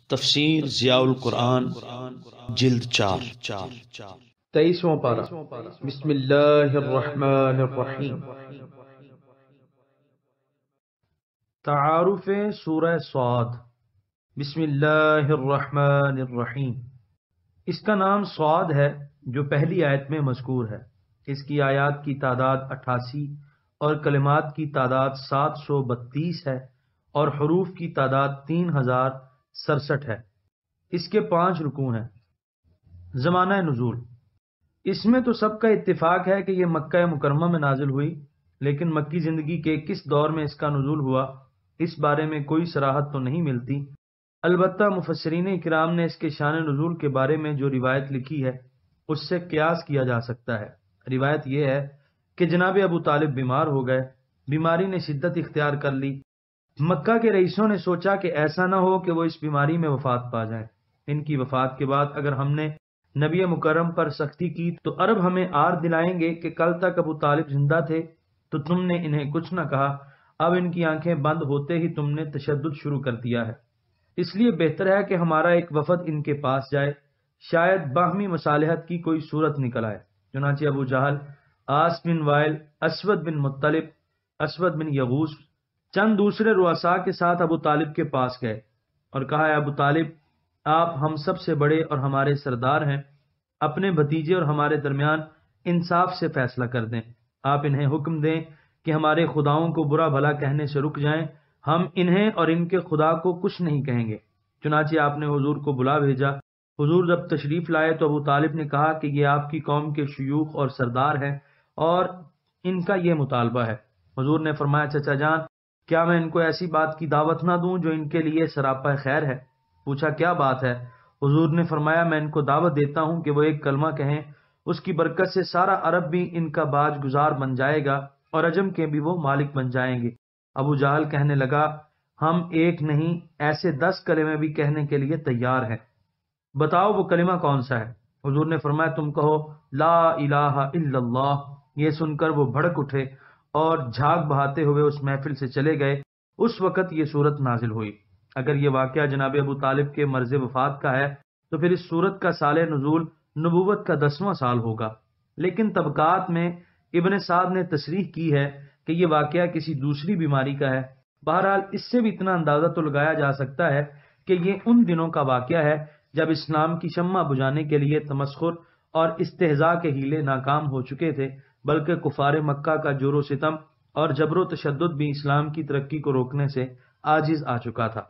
تفسیر ضیاء القرآن جلد 4 23واں پارہ بسم اللہ الرحمن الرحیم۔ تعارف سورہ صاد۔ بسم اللہ الرحمن الرحیم۔ اس کا نام صاد ہے جو پہلی آیت میں مذکور ہے۔ اس کی آیات کی تعداد 88 اور کلمات کی تعداد 732 ہے اور حروف کی تعداد 3067 ہے۔ اس کے 5 رکوع ہیں۔ زمانہ نزول۔ اس میں تو سب کا اتفاق ہے کہ یہ مکہ مکرمہ میں نازل ہوئی، لیکن مکی زندگی کے کس دور میں اس کا نزول ہوا اس بارے میں کوئی صراحت تو نہیں ملتی۔ البتہ مفسرین کرام نے اس کے شان نزول کے بارے میں جو روایت لکھی ہے اس سے قیاس کیا جا سکتا ہے۔ روایت یہ ہے کہ جناب ابو طالب بیمار ہو گئے، بیماری نے شدت اختیار کر لی۔ مکہ کے رئیسوں نے سوچا کہ ایسا نہ ہو کہ وہ اس بیماری میں وفات پا جائیں۔ ان کی وفات کے بعد اگر ہم نے نبی مکرم پر سختی کی تو عرب ہمیں آر دلائیں گے کہ کل تک ابو طالب زندہ تھے تو تم نے انہیں کچھ نہ کہا، اب ان کی آنکھیں بند ہوتے ہی تم نے تشدد شروع کر دیا ہے۔ اس لیے بہتر ہے کہ ہمارا ایک وفد ان کے پاس جائے، شاید باہمی مصالحت کی کوئی صورت نکل آئے۔ چنانچہ ابو جہل، آس بن وائل، اسود بن مطلب، اسود بن یغوث چند دوسرے رؤساء کے ساتھ ابو طالب کے پاس گئے اور کہا، اے ابو طالب، آپ ہم سب سے بڑے اور ہمارے سردار ہیں، اپنے بھتیجے اور ہمارے درمیان انصاف سے فیصلہ کر دیں۔ آپ انہیں حکم دیں کہ ہمارے خداؤں کو برا بھلا کہنے سے رک جائیں، ہم انہیں اور ان کے خدا کو کچھ نہیں کہیں گے۔ چنانچہ آپ نے حضور کو بلا بھیجا۔ حضور جب تشریف لائے تو ابو طالب نے کہا کہ یہ آپ کی قوم کے شیوخ اور سردار ہیں اور ان کا یہ مطالبہ ہے۔ حضور نے فرمایا، چچا جان، کیا میں ان کو ایسی بات کی دعوت نہ دوں جو ان کے لیے سراپا خیر ہے؟ پوچھا، کیا بات ہے؟ حضور نے فرمایا، میں ان کو دعوت دیتا ہوں کہ وہ ایک کلمہ کہیں، اس کی برکت سے سارا عرب بھی ان کا باج گزار بن جائے گا اور عجم کے بھی وہ مالک بن جائیں گے۔ ابو جہل کہنے لگا، ہم ایک نہیں ایسے 10 کلمے بھی کہنے کے لیے تیار ہیں، بتاؤ وہ کلمہ کون سا ہے؟ حضور نے فرمایا، تم کہو لا الہ الا اللہ۔ یہ سن کر وہ بھڑک اٹھے اور جھاگ بہاتے ہوئے اس محفل سے چلے گئے۔ اس وقت یہ سورت نازل ہوئی۔ اگر یہ واقعہ جناب ابو طالب کے مرض وفات کا ہے تو پھر اس سورت کا سال نزول نبوت کا 10واں سال ہوگا، لیکن طبقات میں ابن سعد نے تصریح کی ہے کہ یہ واقعہ کسی دوسری بیماری کا ہے۔ بہرحال اس سے بھی اتنا اندازہ تو لگایا جا سکتا ہے کہ یہ ان دنوں کا واقعہ ہے جب اسلام کی شمع بجھانے کے لیے تمسخر اور استہزاء کے ہیلے ناکام ہو چکے تھے، بلکہ کفار مکہ کا جور و ستم اور جبر و تشدد بھی اسلام کی ترقی کو روکنے سے عاجز آ چکا تھا۔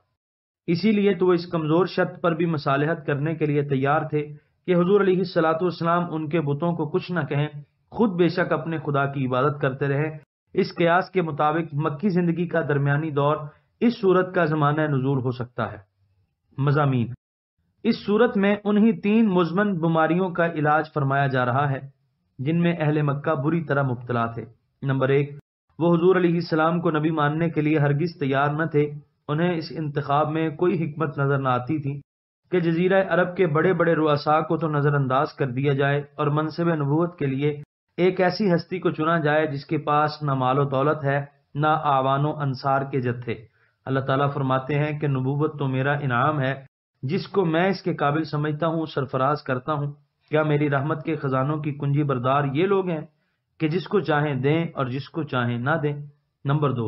اسی لیے تو وہ اس کمزور شرط پر بھی مصالحت کرنے کے لیے تیار تھے کہ حضور علیہ الصلوۃ والسلام ان کے بتوں کو کچھ نہ کہیں، خود بے شک اپنے خدا کی عبادت کرتے رہے۔ اس قیاس کے مطابق مکی زندگی کا درمیانی دور اس سورت کا زمانہ نزول ہو سکتا ہے۔ مضامین۔ اس سورت میں انہی 3 مزمن بیماریوں کا علاج فرمایا جا رہا ہے جن میں اہل مکہ بری طرح مبتلا تھے۔ نمبر 1، وہ حضور علیہ السلام کو نبی ماننے کے لیے ہرگز تیار نہ تھے۔ انہیں اس انتخاب میں کوئی حکمت نظر نہ آتی تھی کہ جزیرہ عرب کے بڑے بڑے رؤساء کو تو نظر انداز کر دیا جائے اور منصب نبوت کے لیے ایک ایسی ہستی کو چنا جائے جس کے پاس نہ مال و دولت ہے نہ آوان و انصار کے جتھے۔ اللہ تعالیٰ فرماتے ہیں کہ نبوت تو میرا انعام ہے، جس کو میں اس کے قابل سمجھتا ہوں سرفراز کرتا ہوں۔ کیا میری رحمت کے خزانوں کی کنجی بردار یہ لوگ ہیں کہ جس کو چاہیں دیں اور جس کو چاہیں نہ دیں؟ نمبر 2،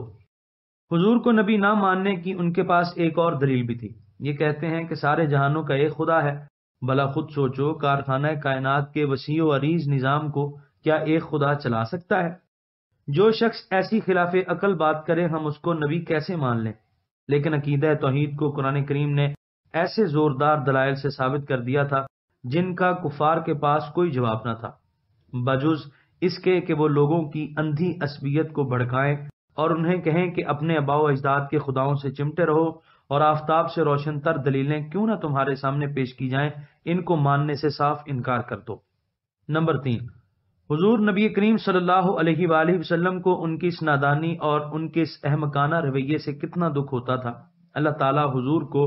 حضور کو نبی نہ ماننے کی ان کے پاس ایک اور دلیل بھی تھی۔ یہ کہتے ہیں کہ سارے جہانوں کا ایک خدا ہے۔ بھلا خود سوچو، کارخانہ کائنات کے وسیع و عریض نظام کو کیا ایک خدا چلا سکتا ہے؟ جو شخص ایسی خلاف عقل بات کرے ہم اس کو نبی کیسے مان لیں؟ لیکن عقیدہ توحید کو قرآن کریم نے ایسے زوردار دلائل سے ثابت کر دیا تھا جن کا کفار کے پاس کوئی جواب نہ تھا، بجز اس کے کہ وہ لوگوں کی اندھی عصبیت کو بھڑکائیں اور انہیں کہیں کہ اپنے آباء و اجداد کے خداؤں سے چمٹے رہو اور آفتاب سے روشن تر دلیلیں کیوں نہ تمہارے سامنے پیش کی جائیں، ان کو ماننے سے صاف انکار کر دو۔ نمبر 3، حضور نبی کریم صلی اللہ علیہ وآلہ وسلم کو ان کی اس نادانی اور ان کے اس احمقانہ رویے سے کتنا دکھ ہوتا تھا۔ اللہ تعالیٰ حضور کو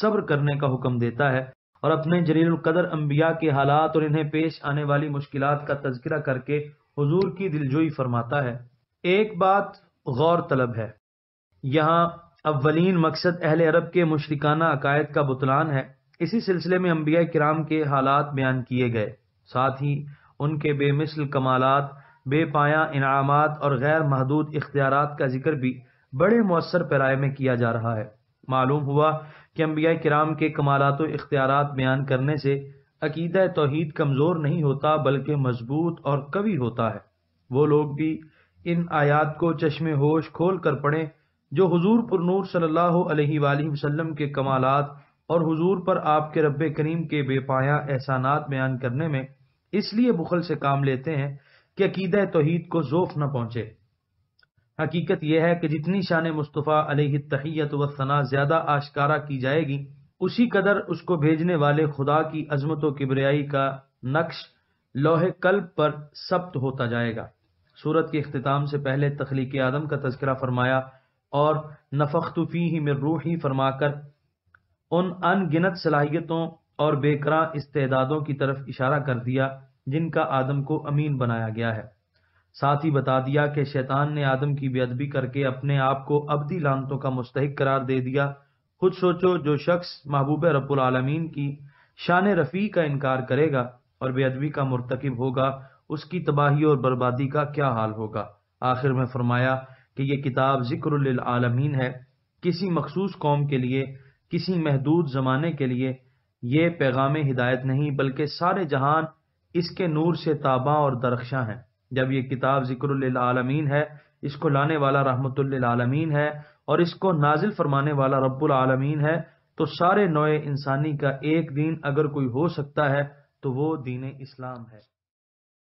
صبر کرنے کا حکم دیتا ہے اور اپنے جلیل القدر انبیاء کے حالات اور انہیں پیش آنے والی مشکلات کا تذکرہ کر کے حضور کی دلجوئی فرماتا ہے۔ ایک بات غور طلب ہے، یہاں اولین مقصد اہل عرب کے مشرکانہ عقائد کا بطلان ہے۔ اسی سلسلے میں انبیاء کرام کے حالات بیان کیے گئے، ساتھ ہی ان کے بے مثل کمالات، بے پایاں انعامات اور غیر محدود اختیارات کا ذکر بھی بڑے مؤثر پیرائے میں کیا جا رہا ہے۔ معلوم ہوا کہ انبیاء کرام کے کمالات و اختیارات بیان کرنے سے عقیدہ توحید کمزور نہیں ہوتا بلکہ مضبوط اور قوی ہوتا ہے۔ وہ لوگ بھی ان آیات کو چشم ہوش کھول کر پڑھیں جو حضور پر نور صلی اللہ علیہ وآلہ وسلم کے کمالات اور حضور پر آپ کے رب کریم کے بے پایاں احسانات بیان کرنے میں اس لیے بخل سے کام لیتے ہیں کہ عقیدہ توحید کو ذوف نہ پہنچے۔ حقیقت یہ ہے کہ جتنی شان مصطفیٰ علیہ التحیۃ والثناء زیادہ آشکارا کی جائے گی، اسی قدر اس کو بھیجنے والے خدا کی عظمت و کبریائی کا نقش لوح قلب پر ثبت ہوتا جائے گا۔ سورت کے اختتام سے پہلے تخلیق آدم کا تذکرہ فرمایا اور نفخت فیہ من روحی فرما کر ان ان گنت صلاحیتوں اور بے کراں استعدادوں کی طرف اشارہ کر دیا جن کا آدم کو امین بنایا گیا ہے۔ ساتھ ہی بتا دیا کہ شیطان نے آدم کی بے ادبی کر کے اپنے آپ کو ابدی لعنتوں کا مستحق قرار دے دیا۔ خود سوچو، جو شخص محبوب رب العالمین کی شان رفیع کا انکار کرے گا اور بے ادبی کا مرتکب ہوگا، اس کی تباہی اور بربادی کا کیا حال ہوگا۔ آخر میں فرمایا کہ یہ کتاب ذکر للعالمین ہے، کسی مخصوص قوم کے لیے، کسی محدود زمانے کے لیے یہ پیغام ہدایت نہیں بلکہ سارے جہان اس کے نور سے تاباں اور درخشاں ہیں۔ جب یہ کتاب ذکر للعالمین ہے، اس کو لانے والا رحمت للعالمین ہے اور اس کو نازل فرمانے والا رب العالمین ہے، تو سارے نوع انسانی کا ایک دین اگر کوئی ہو سکتا ہے تو وہ دین اسلام ہے۔